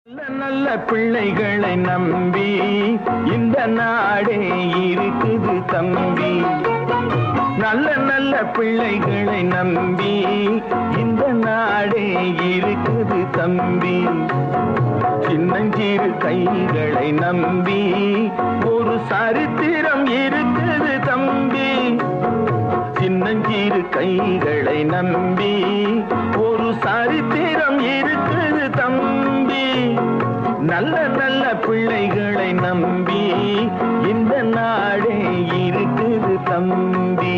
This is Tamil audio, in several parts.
நல்ல நல்ல பிள்ளைகளை நம்பி இந்த நாடே இருக்குது தம்பி. நல்ல நல்ல பிள்ளைகளை நம்பி இந்த நாடே இருக்குது தம்பி. சின்னஞ்சிறு கைகளை நம்பி ஒரு சரித்திரம் இருக்குது தம்பி. சின்னஞ்சிறு கைகளை நம்பி ஒரு சரித்திரம் இருக்குது தம்பி. நல்ல நல்ல பிள்ளைகளை நம்பி இந்த நாடே இருக்குது தம்பி.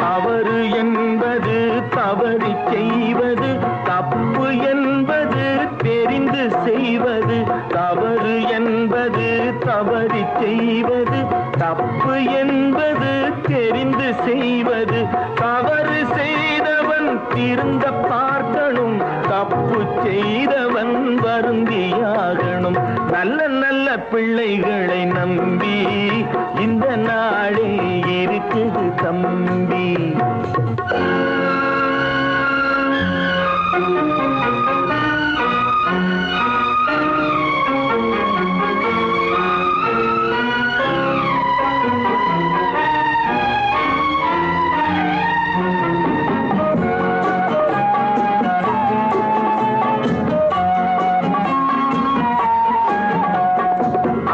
தவறு என்பது தவறி செய்வது, தப்பு என்பது தெரிந்து செய்வது. தவறு என்பது தவறி செய்வது, தப்பு என்பது தெரிந்து செய்வது. தவறு செய்தவன் திருந்த பார்க்கணும், தப்பு செய்தவன் வருந்தியாகணும். நல்ல நல்ல பிள்ளைகளை நம்பி இந்த நாடே இருக்குது தம்பி.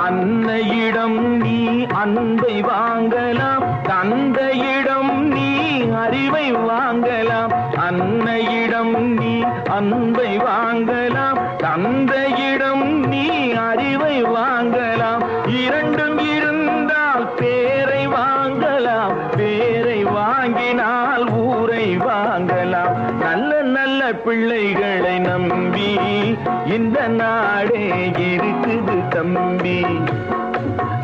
அன்னையிடம் நீ அன்பை வாங்கலாம், தந்தையிடம் நீ அறிவை வாங்கலாம். அன்னையிடம் நீ அன்பை வாங்கலாம், தந்தையிடம் நீ அறிவை வாங்கலாம். இரண்டும் இருந்தால் பேரை வாங்கலாம், பேரை வாங்கினால் ஊரை வாங்கலாம். நல்ல நல்ல பிள்ளைகளை நம்பி இந்த நாடே இருக்குது தம்பி.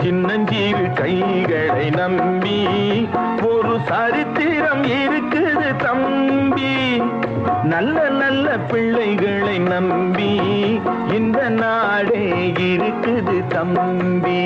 சின்னஞ்சிறு கைகளை நம்பி ஒரு சரித்திரம் இருக்குது தம்பி. நல்ல நல்ல பிள்ளைகளை நம்பி இந்த நாடே இருக்குது தம்பி.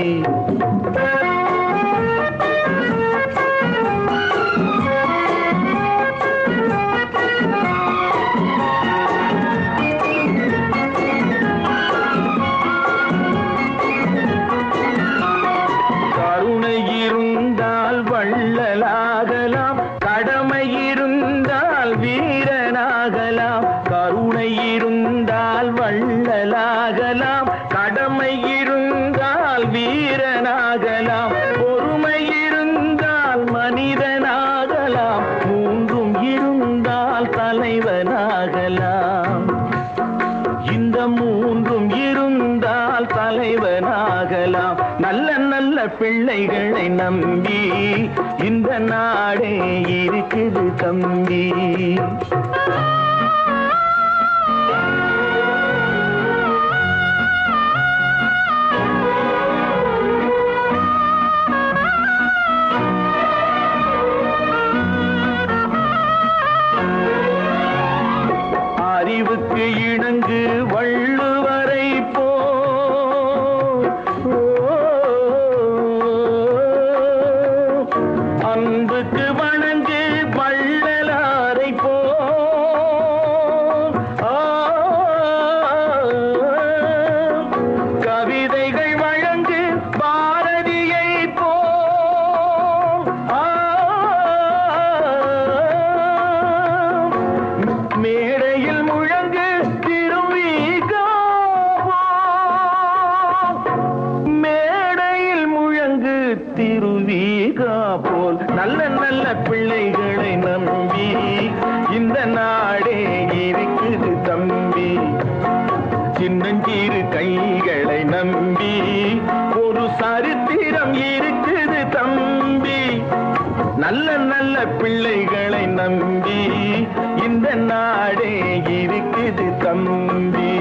வள்ளலாகலாம், கடமை இருந்தால் வீரனாகலாம். கருணை இருந்தால் வள்ளலாகலாம், கடமை இருந்தால் வீரனாகலாம். பொறுமை இருந்தால் மனிதனாகலாம், மூன்றும் இருந்தால் தலைவனாகலாம். இந்த மூன்றும் இருந்தால் தலைவனாகலாம். நல்ல நல்ல பிள்ளைகளை நம்பி இந்த நாடே இருக்குது தம்பி. அறிவுக்கு இணங்கு வள்ளுவரை போ, அன்புக்கு வணங்கு வள்ளலாரை போ. கவிதைகள் வழங்கு பாரதியை போ. மேடையில் முழங்கு திருவிகா, மேடையில் முழங்கு திருவிகா போல். நல்ல நல்ல பிள்ளைகளை நம்பி இந்த நாடே இருக்குது தம்பி. சின்னஞ்சிறு கைகளை நம்பி ஒரு சரித்திரம் இருக்குது தம்பி. நல்ல நல்ல பிள்ளைகளை நம்பி இந்த நாடே இருக்குது தம்பி.